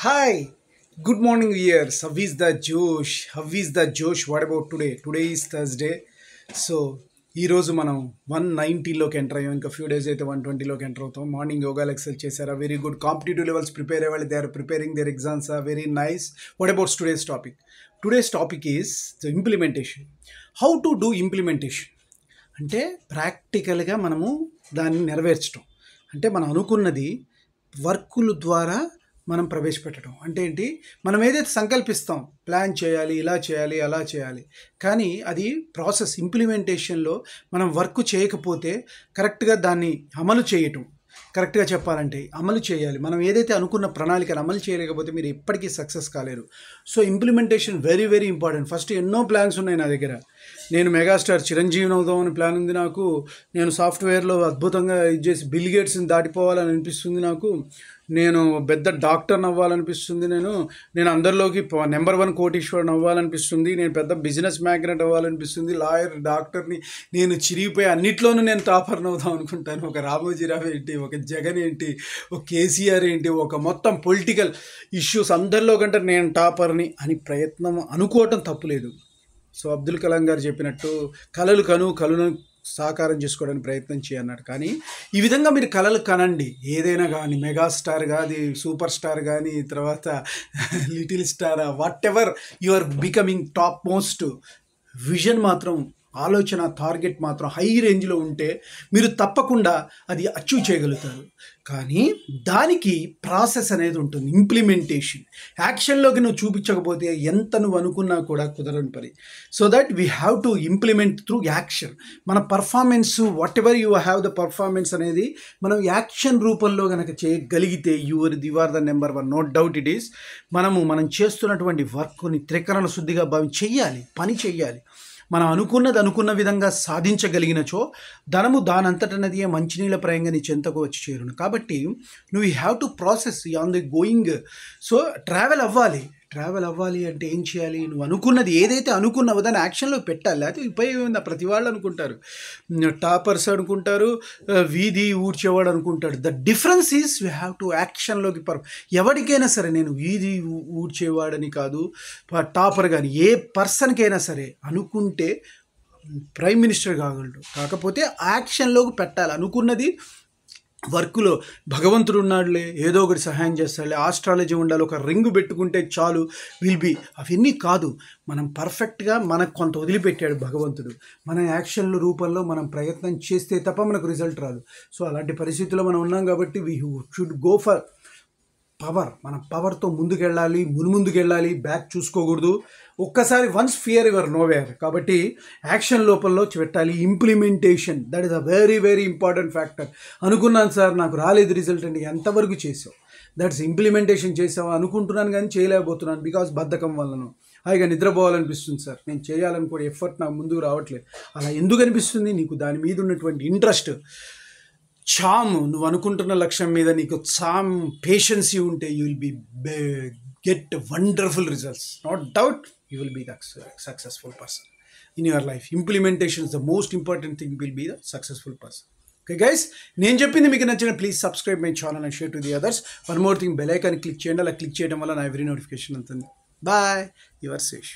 Hi, good morning, viewers. How is the Josh? How is the Josh? What about today? Today is Thursday. So ఈరోజు మనం 190లోకి enter అయ్యాం. ఇంకా few days అయితే 120లోకి enter అవుతాం. మార్నింగ్ యోగాలు ఎక్సెల్ చేశారా? Very good. Competitive levels prepare అయ్యే వాళ్ళు they are preparing their exams are very nice. What about today's topic? Today's topic is the implementation. How to do implementation అంటే ప్రాక్టికల్గా మనము దాన్ని నెరవేర్చడం. అంటే మనం అనుకున్నది వర్కుల ద్వారా మనం ప్రవేశపెట్టడం అంటే ఏంటి, మనం ఏదైతే సంకల్పిస్తాం ప్లాన్ చేయాలి, ఇలా చేయాలి, అలా చేయాలి, కానీ అది ప్రాసెస్ ఇంప్లిమెంటేషన్లో మనం వర్క్ చేయకపోతే కరెక్ట్గా దాన్ని అమలు చేయటం, కరెక్ట్గా చెప్పాలంటే అమలు చేయాలి. మనం ఏదైతే అనుకున్న ప్రణాళికను అమలు చేయలేకపోతే మీరు ఎప్పటికీ సక్సెస్ కాలేరు. So implementation very very important. First ఎన్నో ప్లాన్స్ ఉన్నాయి నా దగ్గర. నేను మెగాస్టార్ చిరంజీవిని అవుదామని ప్లాన్ ఉంది నాకు. నేను సాఫ్ట్వేర్లో అద్భుతంగా ఇది చేసి బిల్ గేట్స్ని దాటిపోవాలని అనిపిస్తుంది నాకు. నేను పెద్ద డాక్టర్ని అవ్వాలనిపిస్తుంది. నేను అందరిలోకి నెంబర్ 1 కోటీశ్వరుని అవ్వాలనిపిస్తుంది. నేను పెద్ద బిజినెస్ మ్యాగ్నెట్ అవ్వాలనిపిస్తుంది. లాయర్, డాక్టర్ని నేను చిరిగిపోయి అన్నిట్లోనూ నేను టాపర్ని అవుదాం అనుకుంటాను. ఒక రామోజీరావు ఏంటి, ఒక జగన్ ఏంటి, ఒక కేసీఆర్ ఏంటి, ఒక మొత్తం పొలిటికల్ ఇష్యూస్ అందరిలో కంటే నేను టాపర్ని అని ప్రయత్నం అనుకోవటం తప్పులేదు. సో అబ్దుల్ కలాం గారు చెప్పినట్టు కలలు కలను సాకారం చేసుకోవడానికి ప్రయత్నం చేయన్నాడు. కానీ ఈ విధంగా మీరు కలలు కనండి. ఏదైనా కానీ మెగాస్టార్ కానీ, సూపర్ స్టార్ కానీ, తర్వాత little star, what ever you are becoming top most vision మాత్రం, ఆలోచన, టార్గెట్ మాత్రం హై రేంజ్లో ఉంటే మీరు తప్పకుండా అది అచీవ్ చేయగలుగుతారు. కానీ దానికి ప్రాసెస్ అనేది ఉంటుంది, ఇంప్లిమెంటేషన్. యాక్షన్లోకి నువ్వు చూపించకపోతే ఎంత నువ్వు అనుకున్నా కూడా కుదరని పని. So that we have to implement through action. మన performance, whatever you have the performance అనేది మనం యాక్షన్ రూపంలో కనుక చేయగలిగితే you are the number 1. No doubt it is. మనం చేస్తున్నటువంటి వర్క్ని త్రికరణ శుద్ధిగా చెయ్యాలి, పని చెయ్యాలి. మనం అనుకున్న విధంగా సాధించగలిగినచో ధనము దానంతటనది మంచినీళ్ళ ప్రాయంగా నీ చెంతకు వచ్చి చేరును. కాబట్టి నువ్వు have to process on they going. So travel అవ్వాలి అంటే ఏం చేయాలి? నువ్వు అనుకున్నది ఏదైతే అనుకున్నావో దాన్ని యాక్షన్లో పెట్టాలి. అది ఉపయోగం. ప్రతి వాళ్ళు అనుకుంటారు, టాపర్స్ అనుకుంటారు, వీధి ఊడ్చేవాడు అనుకుంటాడు. The difference is we have to యాక్షన్లోకి ఎవరికైనా సరే, నేను వీధి ఊడ్చేవాడని కాదు, టాపర్ కానీ ఏ పర్సన్కైనా సరే అనుకుంటే ప్రైమ్ మినిస్టర్ కాగలడు. కాకపోతే యాక్షన్లోకి పెట్టాలి. అనుకున్నది వర్క్లో భగవంతుడు ఉన్నాడులే, ఏదో ఒకటి సహాయం చేస్తాడులే, ఆస్ట్రాలజీ ఉండాలి, ఒక రింగు పెట్టుకుంటే చాలు విల్ బి, అవన్నీ కాదు. మనం పర్ఫెక్ట్గా మనకు కొంత వదిలిపెట్టాడు భగవంతుడు. మన యాక్షన్ల రూపంలో మనం ప్రయత్నం చేస్తే తప్ప మనకు రిజల్ట్ రాదు. సో అలాంటి పరిస్థితుల్లో మనం ఉన్నాం కాబట్టి we should go for power. మన పవర్తో ముందుకెళ్ళాలి, ముందుకెళ్ళాలి, బ్యాక్ చూసుకోకూడదు. ఒక్కసారి వన్స్ ఫియర్ యువర్ నోవేర్. కాబట్టి యాక్షన్ లోపల్లో పెట్టాలి. Implementation, that is a very very important factor. అనుకున్నాను సార్ నాకు రాలేదు రిజల్ట్ అంటే ఎంతవరకు చేసావు? దట్స్ ఇంప్లిమెంటేషన్ చేసావు. అనుకుంటున్నాను కానీ చేయలేకపోతున్నాను బికాస్ బద్ధకం వలన. హాయిగా నిద్రపోవాలనిపిస్తుంది సార్, నేను చేయాలనుకో ఎఫర్ట్ నాకు ముందుకు రావట్లేదు. అలా ఎందుకు అనిపిస్తుంది? నీకు దాని మీద ఉన్నటువంటి ఇంట్రెస్ట్, నువ్వు అనుకుంటున్న లక్ష్యం మీద నీకు పేషెన్సీ ఉంటే you will be get wonderful results. Not doubt you will be the successful person in your life. Implementation is the most important thing, will be the successful person. Okay guys, నేను చెప్పింది మీకు నచ్చిన please subscribe my channel and share to the others. One more thing, bell icon click చేయండి. అలా click చేయడం వల్ల నా every notification ఉంటుంది. Bye, your Sesh.